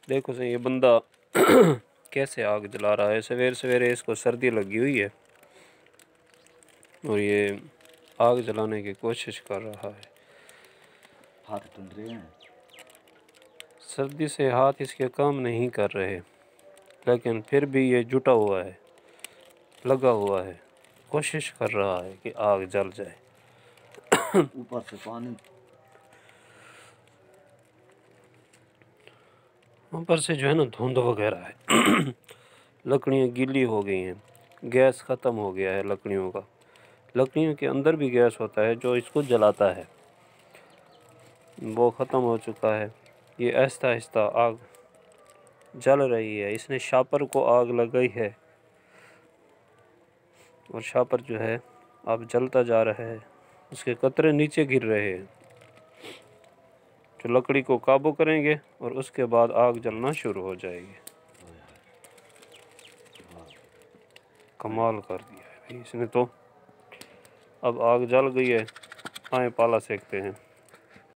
देखो सही ये बंदा कैसे आग जला रहा है। सवेरे सवेरे इसको सर्दी लगी हुई है और ये आग जलाने की कोशिश कर रहा है। हाथ ठंड रहे हैं। सर्दी से हाथ इसके काम नहीं कर रहे, लेकिन फिर भी ये जुटा हुआ है, लगा हुआ है, कोशिश कर रहा है कि आग जल जाए। ऊपर से पानी, ऊपर से जो है ना धुंध वगैरह है। लकड़ियाँ गीली हो गई हैं, गैस ख़त्म हो गया है लकड़ियों का। लकड़ियों के अंदर भी गैस होता है जो इसको जलाता है, वो ख़त्म हो चुका है। ये आहिस्ता आहिस्ता आग जल रही है। इसने शापर को आग लगाई है और शापर जो है अब जलता जा रहा है, उसके कतरे नीचे गिर रहे हैं जो लकड़ी को काबू करेंगे और उसके बाद आग जलना शुरू हो जाएगी। कमाल कर दिया है भाई इसने तो। अब आग जल गई है, आए पाला सेकते हैं।